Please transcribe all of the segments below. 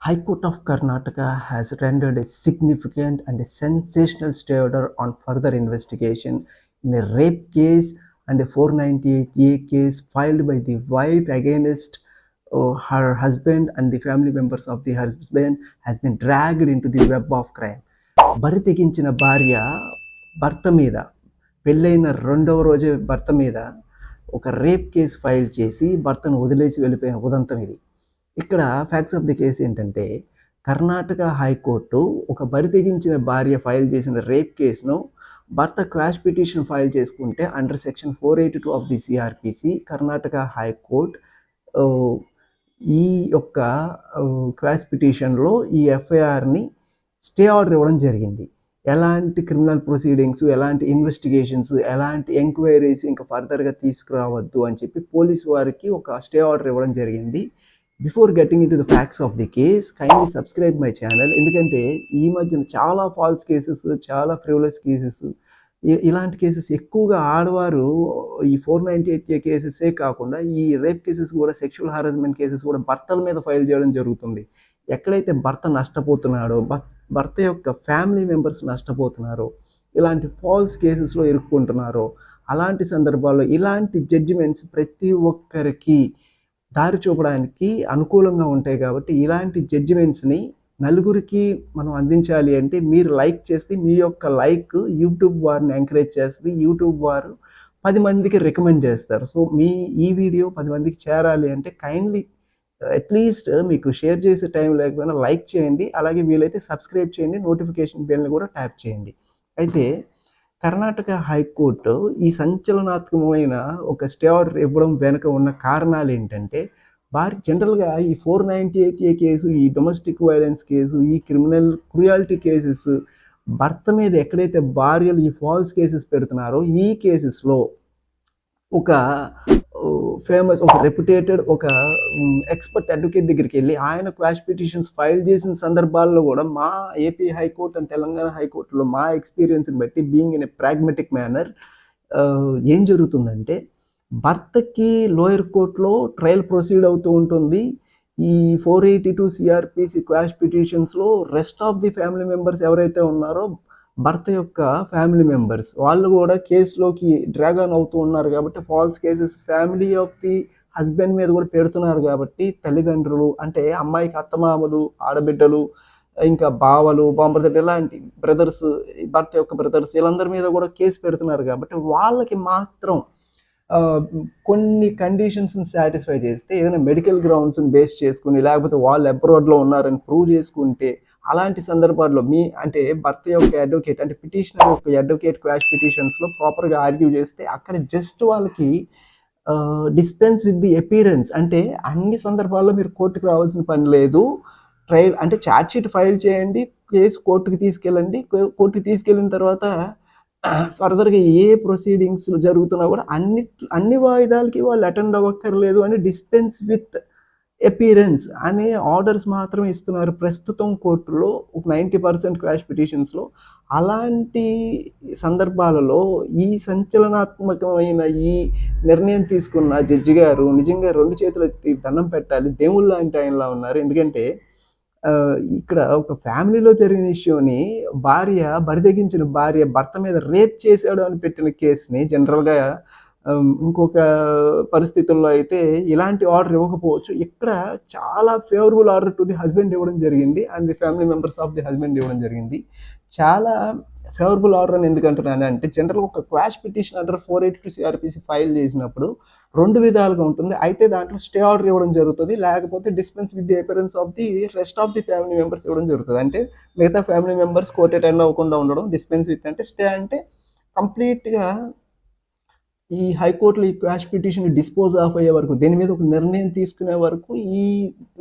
High Court of Karnataka has rendered a significant and a sensational stay order on further investigation in a rape case and a 498A case filed by the wife against her husband, and the family members of the husband has been dragged into the web of crime. బరి తెగించిన భార్య భర్త మీద పెళ్ళైన రెండవ రోజే భర్త మీద ఒక రేప్ కేసు ఫైల్ చేసి భర్తను వదిలేసి వెళ్ళిపోయిన ఉదంతం ఇది. ఇక్కడ ఫ్యాక్ట్స్ ఆఫ్ ది కేసు ఏంటంటే, కర్ణాటక హైకోర్టు ఒక బరి తెగించిన భార్య ఫైల్ చేసిన రేప్ కేసును భర్త క్వాష్ పిటిషన్ ఫైల్ చేసుకుంటే under section 482 of the CrPC Karnataka high court ఈ యొక్క క్వాష్ పిటిషన్లో ఈ ఎఫ్ఐఆర్ని స్టే ఆర్డర్ ఇవ్వడం జరిగింది. ఎలాంటి క్రిమినల్ ప్రొసీడింగ్స్, ఎలాంటి ఇన్వెస్టిగేషన్స్, ఎలాంటి ఎంక్వైరీస్ ఇంకా ఫర్దర్గా తీసుకురావద్దు అని చెప్పి పోలీసు వారికి ఒక స్టే ఆర్డర్ ఇవ్వడం జరిగింది. Before getting in to the facts of the case, kindly subscribe my channel. ఎందుకంటే ఈ మధ్యన చాలా ఫాల్స్ కేసెస్, చాలా ఫ్రివలస్ కేసెస్, ఇలాంటి కేసెస్ ఎక్కువగా ఆడవారు ఈ 498 కేసెసే కాకుండా ఈ రేప్ కేసెస్ కూడా, సెక్షువల్ హారాస్మెంట్ కేసెస్ కూడా భర్తల మీద ఫైల్ చేయడం జరుగుతుంది. ఎక్కడైతే భర్త నష్టపోతున్నాడో, భర్త యొక్క ఫ్యామిలీ మెంబర్స్ నష్టపోతున్నారో, ఇలాంటి ఫాల్స్ కేసెస్లో ఇరుక్కుంటున్నారో, అలాంటి సందర్భాల్లో ఇలాంటి జడ్జిమెంట్స్ ప్రతి ఒక్కరికి దారి చూపడానికి అనుకూలంగా ఉంటాయి. కాబట్టి ఇలాంటి జడ్జిమెంట్స్ని నలుగురికి మనం అందించాలి అంటే మీరు లైక్ చేస్తే, మీ యొక్క లైక్ యూట్యూబ్ వారిని ఎంకరేజ్ చేస్తుంది. యూట్యూబ్ వారు 10 మందికి రికమెండ్ చేస్తారు. సో ఈ వీడియో 10 మందికి చేరాలి అంటే కైండ్లీ అట్లీస్ట్ మీకు షేర్ చేసే టైం లేకపోయినా లైక్ చేయండి. అలాగే వీలైతే సబ్స్క్రైబ్ చేయండి, నోటిఫికేషన్ బెల్ని కూడా ట్యాప్ చేయండి. అయితే కర్ణాటక హైకోర్టు ఈ సంచలనాత్మకమైన ఒక స్టే ఆర్డర్ ఇవ్వడం వెనుక ఉన్న కారణాలు ఏంటంటే, జనరల్గా ఈ 498A కేసు, ఈ డొమెస్టిక్ వైలెన్స్ కేసు, ఈ క్రిమినల్ క్రూయాలిటీ కేసెస్, భర్త మీద ఎక్కడైతే భార్యలు ఈ ఫాల్స్ కేసెస్ పెడుతున్నారో ఈ కేసెస్లో ఒక ఫేమస్, ఒక రెప్యుటేటెడ్, ఒక ఎక్స్పర్ట్ అడ్వకేట్ దగ్గరికి వెళ్ళి ఆయన క్వాష్ పిటిషన్స్ ఫైల్ చేసిన సందర్భాల్లో కూడా మా ఏపీ హైకోర్టు అండ్ తెలంగాణ హైకోర్టులో మా ఎక్స్పీరియన్స్ని బట్టి, being in a pragmatic manner, ఏం జరుగుతుందంటే భర్తకి లోయర్ కోర్టులో ట్రయల్ ప్రొసీడ్ అవుతూ ఉంటుంది. ఈ 482 సిఆర్పిసి క్వాష్ పిటిషన్స్లో rest of the family members ఎవరైతే ఉన్నారో, భర్త యొక్క ఫ్యామిలీ మెంబర్స్ వాళ్ళు కూడా కేసులోకి డ్రాగ్ ఆన్ అవుతూ ఉన్నారు. కాబట్టి false cases family of the husband మీద కూడా పెడుతున్నారు. కాబట్టి తల్లిదండ్రులు అంటే అమ్మాయికి అత్తమామలు, ఆడబిడ్డలు, ఇంకా బావలు, బాంబర్దలు, ఇలాంటి బ్రదర్స్, భర్త యొక్క బ్రదర్స్, వీళ్ళందరి మీద కూడా కేసు పెడుతున్నారు. కాబట్టి వాళ్ళకి మాత్రం కొన్ని కండిషన్స్ని సాటిస్ఫై చేస్తే, ఏదైనా మెడికల్ గ్రౌండ్స్ని బేస్ చేసుకుని, లేకపోతే వాళ్ళు అబ్రాడ్లో ఉన్నారని ప్రూవ్ చేసుకుంటే, అలాంటి సందర్భాల్లో అంటే భర్త యొక్క అడ్వకేట్ అంటే పిటిషనర్ యొక్క అడ్వకేట్ క్వాష్ పిటిషన్స్లో ప్రాపర్గా ఆర్గ్యూ చేస్తే అక్కడ జస్ట్ వాళ్ళకి డిస్పెన్స్ విత్ ది అపీరెన్స్, అంటే అన్ని సందర్భాల్లో మీరు కోర్టుకు రావాల్సిన పని లేదు. ట్రయల్ అంటే ఛార్జ్ షీట్ ఫైల్ చేయండి, కేసు కోర్టుకి తీసుకెళ్ళండి, కోర్టుకి తీసుకెళ్ళిన తర్వాత ఫర్దర్గా ఏ ప్రొసీడింగ్స్ జరుగుతున్నా కూడా అన్ని వాయిదాలకి వాళ్ళు అటెండ్ అవ్వక్కర్లేదు అని డిస్పెన్స్ విత్ అపీరెన్స్ అనే ఆర్డర్స్ మాత్రమే ఇస్తున్నారు ప్రస్తుతం కోర్టులో 90% క్వాష్ పిటిషన్స్లో. అలాంటి సందర్భాలలో ఈ సంచలనాత్మకమైన ఈ నిర్ణయం తీసుకున్న జడ్జి గారు నిజంగా 2 చేతులు ఎత్తి దండం పెట్టాలి. దేవుళ్ళ లాంటి ఆయనలా ఉన్నారు. ఎందుకంటే ఇక్కడ ఒక ఫ్యామిలీలో జరిగిన ఇష్యూని బరిదెగించిన భార్య భర్త మీద రేప్ చేశాడు అని పెట్టిన కేసుని జనరల్గా ఇంకొక పరిస్థితుల్లో అయితే ఇలాంటి ఆర్డర్ ఇవ్వకపోవచ్చు. ఇక్కడ చాలా favourable order to the husband ఇవ్వడం జరిగింది and the family members of the husband ఇవ్వడం జరిగింది. చాలా ఫేవరబుల్ ఆర్డర్ అని ఎందుకంటున్నాను అంటే, జనరల్గా ఒక quash petition under 482 CrPC file చేసినప్పుడు 2 విధాలుగా ఉంటుంది. అయితే దాంట్లో స్టే ఆర్డర్ ఇవ్వడం జరుగుతుంది, లేకపోతే dispense with the appearance of the rest of the family members ఇవ్వడం జరుగుతుంది. అంటే మిగతా ఫ్యామిలీ మెంబర్స్ కోర్టు అటెండ్ అవ్వకుండా ఉండడం. డిస్పెన్స్ విత్ అంటే స్టే అంటే కంప్లీట్గా ఈ హైకోర్టులో ఈ క్వాష్ పిటిషన్ డిస్పోజ్ ఆఫ్ అయ్యే వరకు, దీని మీద ఒక నిర్ణయం తీసుకునే వరకు ఈ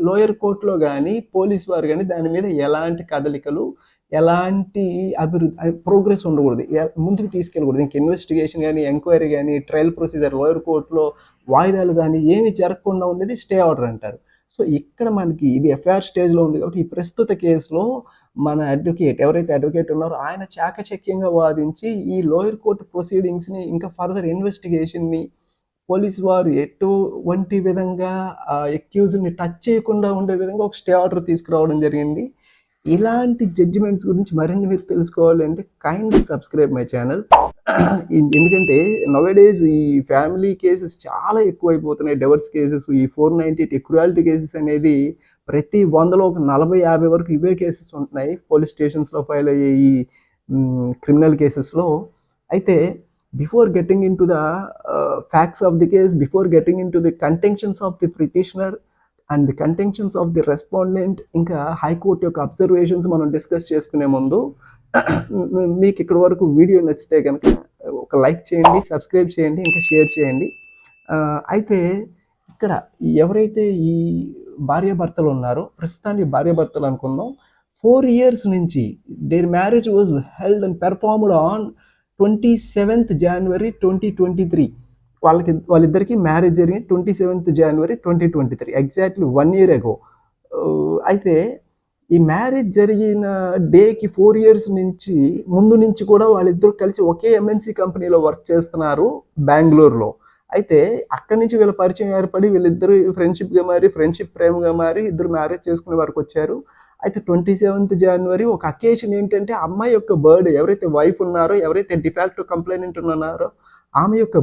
లోయర్ కోర్టులో కానీ పోలీస్ వారు కానీ దాని మీద ఎలాంటి కదలికలు, ఎలాంటి ప్రోగ్రెస్ ఉండకూడదు, ముందుకు తీసుకెళ్ళకూడదు. ఇంక ఇన్వెస్టిగేషన్ కానీ, ఎంక్వైరీ కానీ, ట్రయల్ ప్రొసీజర్ లోయర్ కోర్టులో వాయిదాలు కానీ ఏమి జరగకుండా ఉండేది స్టే ఆర్డర్ అంటారు. సో ఇక్కడ మనకి ఇది ఎఫ్ఐఆర్ స్టేజ్లో ఉంది. కాబట్టి ఈ ప్రస్తుత కేసులో మన అడ్వకేట్ ఎవరైతే అడ్వకేట్ ఉన్నారో ఆయన చాకచక్యంగా వాదించి ఈ లోయర్ కోర్టు ప్రొసీడింగ్స్ని ఇంకా ఫర్దర్ ఇన్వెస్టిగేషన్ని పోలీసు వారు ఎటువంటి విధంగా అక్యూజ్డ్‌ని టచ్ చేయకుండా ఉండే విధంగా ఒక స్టే ఆర్డర్ తీసుకురావడం జరిగింది. ఇలాంటి జడ్జిమెంట్స్ గురించి మరిన్ని మీరు తెలుసుకోవాలి అంటే కైండ్లీ సబ్స్క్రైబ్ మై ఛానల్. ఎందుకంటే నౌఎడేస్ ఈ ఫ్యామిలీ కేసెస్ చాలా ఎక్కువైపోతున్నాయి. డివోర్స్ కేసెస్, ఈ 498 క్రుయాలిటీ కేసెస్ అనేది ప్రతి 100లో ఒక 40, 50 వరకు ఇవే కేసెస్ ఉంటున్నాయి పోలీస్ స్టేషన్స్‌లో ఫైల్ అయ్యే ఈ క్రిమినల్ కేసెస్‌లో. అయితే before getting into the facts of the case, before getting into the contentions of the petitioner and the contentions of the respondent, ఇంకా హైకోర్టు యొక్క అబ్జర్వేషన్స్ మనం డిస్కస్ చేసుకునే ముందు మీకు ఇక్కడ వరకు వీడియో నచ్చితే కనుక ఒక లైక్ చేయండి, సబ్స్క్రైబ్ చేయండి, ఇంకా షేర్ చేయండి. అయితే ఇక్కడ ఎవరైతే ఈ భార్యాభర్తలు ఉన్నారో, ప్రస్తుతానికి భార్యాభర్తలు అనుకుందాం, 4 years నుంచి their marriage was held and performed on 27th January 2023. వాళ్ళిద్దరికి మ్యారేజ్ జరిగిన 27th January 2023, exactly 1 year ago. అయితే ఈ మ్యారేజ్ జరిగిన డేకి 4 years నుంచి ముందు నుంచి కూడా వాళ్ళిద్దరు కలిసి ఒకే ఎంఎన్సి కంపెనీలో వర్క్ చేస్తున్నారు బెంగళూరులో. అయితే అక్కడి నుంచి వీళ్ళ పరిచయం ఏర్పడి వీళ్ళిద్దరు ఫ్రెండ్షిప్గా మారి, ఫ్రెండ్షిప్ ప్రేమగా మారి ఇద్దరు మ్యారేజ్ చేసుకునే వరకు వచ్చారు. అయితే 27th January ఒక అకేషన్ ఏంటంటే అమ్మాయి యొక్క బర్త్డే, ఎవరైతే వైఫ్ ఉన్నారో, ఎవరైతే డిఫాల్ట్ కంప్లైంట్ ఉన్నారో ఆమె యొక్క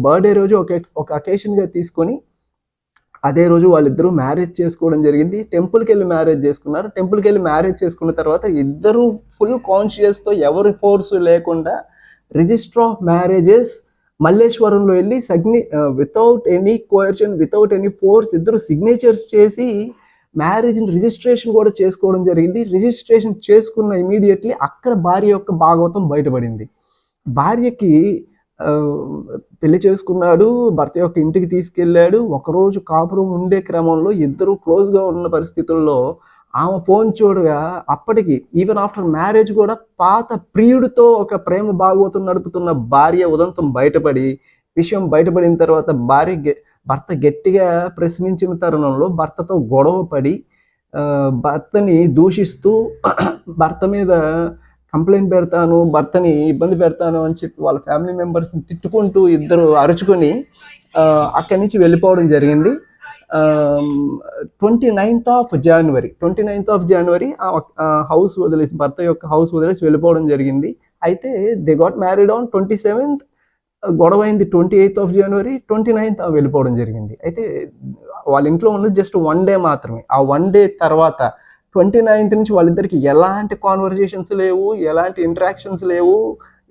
బర్త్డే రోజు ఒక అకేషన్గా తీసుకొని అదే రోజు వాళ్ళిద్దరూ మ్యారేజ్ చేసుకోవడం జరిగింది. టెంపుల్కి వెళ్ళి మ్యారేజ్ చేసుకున్నారు. టెంపుల్కి వెళ్ళి మ్యారేజ్ చేసుకున్న తర్వాత ఇద్దరు ఫుల్ కాన్షియస్తో, ఎవరి ఫోర్స్ లేకుండా రిజిస్టర్ ఆఫ్ మ్యారేజెస్ మల్లేశ్వరంలో వెళ్ళి without any coercion, without any force ఇద్దరు సిగ్నేచర్స్ చేసి మ్యారేజ్ని రిజిస్ట్రేషన్ కూడా చేసుకోవడం జరిగింది. రిజిస్ట్రేషన్ చేసుకున్న ఇమీడియట్లీ అక్కడ భార్య యొక్క భాగవతం బయటపడింది. భార్యకి పెళ్లి చేసుకున్నాడు, భర్త యొక్క ఇంటికి తీసుకెళ్ళాడు. ఒకరోజు కాపురం ఉండే క్రమంలో ఇద్దరు క్లోజ్గా ఉన్న పరిస్థితుల్లో ఆమె ఫోన్ చూడగా అప్పటికి ఈవెన్ ఆఫ్టర్ మ్యారేజ్ కూడా పాత ప్రియుడితో ఒక ప్రేమ భాగవతం నడుపుతున్న భార్య ఉదంతం బయటపడి, విషయం బయటపడిన తర్వాత భర్త గట్టిగా ప్రశ్నించిన తరుణంలో భర్తతో గొడవ పడి భర్తని దూషిస్తూ భర్త మీద కంప్లైంట్ పెడతాను, భర్తని ఇబ్బంది పెడతాను అని చెప్పి వాళ్ళ ఫ్యామిలీ మెంబర్స్ని తిట్టుకుంటూ ఇద్దరు అరుచుకొని అక్కడి నుంచి వెళ్ళిపోవడం జరిగింది. 29th January హౌస్ వదిలేసి, భర్త యొక్క హౌస్ వదిలేసి వెళ్ళిపోవడం జరిగింది. అయితే they got married on 27th, గొడవ అయింది 28th January, 29th వెళ్ళిపోవడం జరిగింది. అయితే వాళ్ళ ఇంట్లో ఉన్నది జస్ట్ 1 day మాత్రమే. ఆ 1 day తర్వాత 29th నుంచి వాళ్ళిద్దరికి ఎలాంటి కాన్వర్జేషన్స్ లేవు, ఎలాంటి ఇంటరాక్షన్స్ లేవు,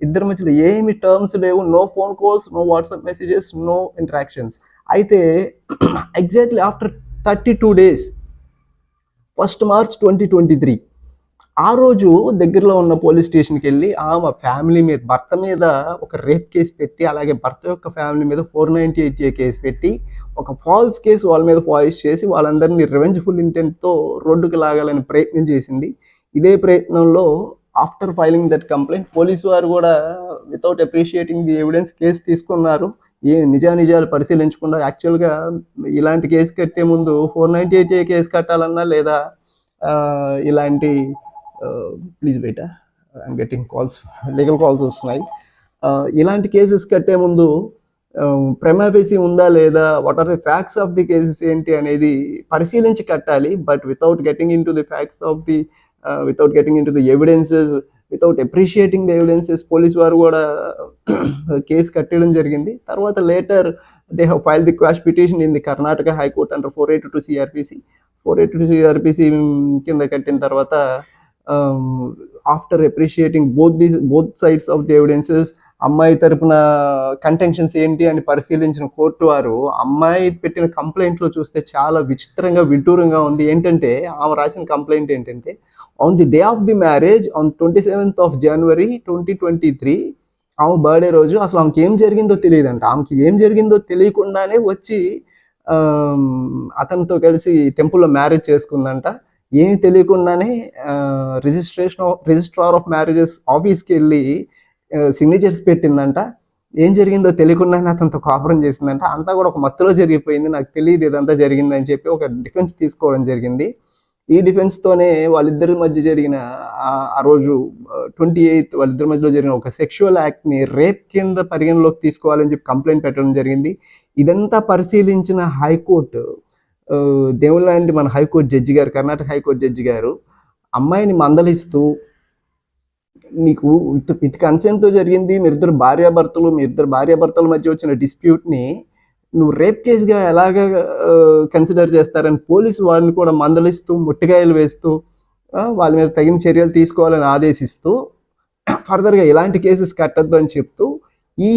ఇద్దరి మధ్యలో ఏమి టర్మ్స్ లేవు, no phone calls, no WhatsApp messages, no interactions. అయితే exactly after 32 days 1st March 2023 ఆ రోజు దగ్గరలో ఉన్న పోలీస్ స్టేషన్కి వెళ్ళి ఆమె ఫ్యామిలీ మీద, భర్త మీద ఒక రేప్ కేసు పెట్టి, అలాగే భర్త యొక్క ఫ్యామిలీ మీద 498A కేసు పెట్టి ఒక ఫాల్స్ కేసు వాళ్ళ మీద వాయిస్ చేసి వాళ్ళందరినీ రివెంజ్ఫుల్ ఇంటెంట్తో రోడ్డుకు లాగాలని ప్రయత్నం చేసింది. ఇదే ప్రయత్నంలో after filing that complaint police వారు కూడా without appreciating the evidence case తీసుకున్నారు. నిజాలు పరిశీలించకుండా. యాక్చువల్గా ఇలాంటి కేసు కట్టే ముందు 498A కేసు కట్టాలన్నా, లేదా ఇలాంటి please wait, I'm getting calls, legal calls వస్తున్నాయి. ఇలాంటి కేసెస్ కట్టే ముందు ప్రైమా ఫేసి ఉందా లేదా, what are the facts of the cases ఏంటి అనేది పరిశీలించి కట్టాలి. But without getting in to the facts of the without getting in to the evidences, without appreciating the evidences police వారు కూడా కేసు కట్టడం జరిగింది. తర్వాత later they have filed the quash petition in the Karnataka high court under 482 CRPC కింద కట్టిన తర్వాత after appreciating both sides of the evidences, అమ్మాయి తరపున కంటెన్షన్స్ ఏంటి అని పరిశీలించిన కోర్టు వారు అమ్మాయి పెట్టిన కంప్లైంట్లో చూస్తే చాలా విచిత్రంగా, విడ్డూరంగా ఉంది. ఏంటంటే ఆమె రాసిన కంప్లైంట్ ఏంటంటే, on the day of the marriage on 27th January 2023 ఆమె బర్త్డే రోజు అసలు ఆమెకి ఏం జరిగిందో తెలియదంట. ఆమెకి ఏం జరిగిందో తెలియకుండానే వచ్చి అతనితో కలిసి టెంపుల్లో మ్యారేజ్ చేసుకుందంట. ఏమి తెలియకుండానే రిజిస్ట్రార్ ఆఫ్ మ్యారేజెస్ ఆఫీస్కి వెళ్ళి సిగ్నేచర్స్ పెట్టిందంట. ఏం జరిగిందో తెలియకుండానే అతనితో కాపురం చేసిందంట. అంతా కూడా ఒక మత్తులో జరిగిపోయింది, నాకు తెలియదు ఇదంతా జరిగిందని చెప్పి ఒక డిఫెన్స్ తీసుకోవడం జరిగింది. ఈ డిఫెన్స్తోనే వాళ్ళిద్దరి మధ్య జరిగిన ఆ రోజు 28th వాళ్ళిద్దరి మధ్యలో జరిగిన ఒక సెక్షువల్ యాక్ట్ని రేప్ కింద పరిగణలోకి తీసుకోవాలని చెప్పి కంప్లైంట్ పెట్టడం జరిగింది. ఇదంతా పరిశీలించిన హైకోర్టు, దేవుళ్ళంటి మన హైకోర్టు జడ్జి గారు, కర్ణాటక హైకోర్టు జడ్జి గారు అమ్మాయిని మందలిస్తూ, నీకు విత్ కన్సెంట్తో జరిగింది, మీ ఇద్దరు భార్యాభర్తల మధ్య వచ్చిన డిస్ప్యూట్ని నువ్వు రేప్ కేసుగా ఎలాగ కన్సిడర్ చేస్తారని పోలీసు వారిని కూడా మందలిస్తూ, ముట్టికాయలు వేస్తూ, వాళ్ళ మీద తగిన చర్యలు తీసుకోవాలని ఆదేశిస్తూ, ఫర్దర్గా ఇలాంటి కేసెస్ కట్టద్దు అని చెప్తూ ఈ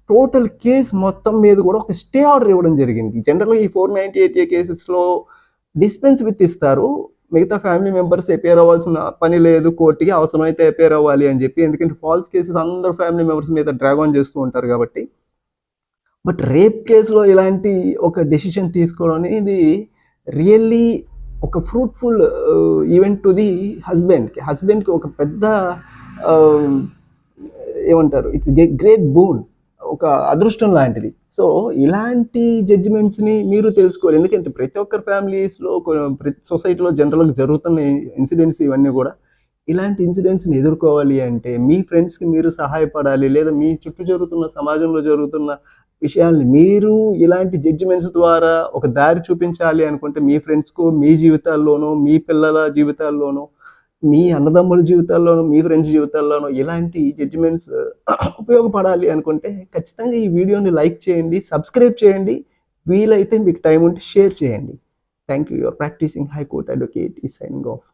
టోటల్ కేసు మొత్తం మీద కూడా ఒక స్టే ఆర్డర్ ఇవ్వడం జరిగింది. జనరల్గా ఈ 498A కేసెస్లో డిస్పెన్స్ విత్ ఇస్తారు, మిగతా ఫ్యామిలీ మెంబర్స్ అపేర్ అవ్వాల్సిన పని లేదు కోర్టుకి, అవసరమైతే అపేర్ అవ్వాలి అని చెప్పి, ఎందుకంటే ఫాల్స్ కేసెస్ అందరూ ఫ్యామిలీ మెంబర్స్ మీద డ్రాగ్ ఆన్ చేస్తూ ఉంటారు కాబట్టి. బట్ రేప్ కేసులో ఇలాంటి ఒక డెసిషన్ తీసుకోవడం అనేది రియల్లీ ఒక ఫ్రూట్ఫుల్ ఈవెంట్ టు ది హస్బెండ్కి ఒక పెద్ద ఏమంటారు, ఇట్స్ గ్రేట్ బూన్, ఒక అదృష్టం లాంటిది. సో ఇలాంటి జడ్జిమెంట్స్ని మీరు తెలుసుకోవాలి, ఎందుకంటే ప్రతి ఒక్కరి ఫ్యామిలీస్లో, ప్రతి సొసైటీలో జనరల్గా జరుగుతున్న ఇన్సిడెంట్స్ ఇవన్నీ కూడా. ఇలాంటి ఇన్సిడెంట్స్ని ఎదుర్కోవాలి అంటే మీ ఫ్రెండ్స్కి మీరు సహాయపడాలి, లేదా మీ చుట్టూ జరుగుతున్న సమాజంలో జరుగుతున్న విషయాల్ని మీరు ఇలాంటి జడ్జిమెంట్స్ ద్వారా ఒక దారి చూపించాలి అనుకుంటే, మీ ఫ్రెండ్స్కు, మీ జీవితాల్లోనూ, మీ పిల్లల జీవితాల్లోనూ, మీ అన్నదమ్ముల జీవితాల్లోనూ, మీ ఫ్రెండ్స్ జీవితాల్లోనూ ఇలాంటి జడ్జిమెంట్స్ ఉపయోగపడాలి అనుకుంటే ఖచ్చితంగా ఈ వీడియోని లైక్ చేయండి, సబ్స్క్రైబ్ చేయండి, వీలైతే మీకు టైం ఉంటే షేర్ చేయండి. Thank you. Your practising high court advocate is signing of.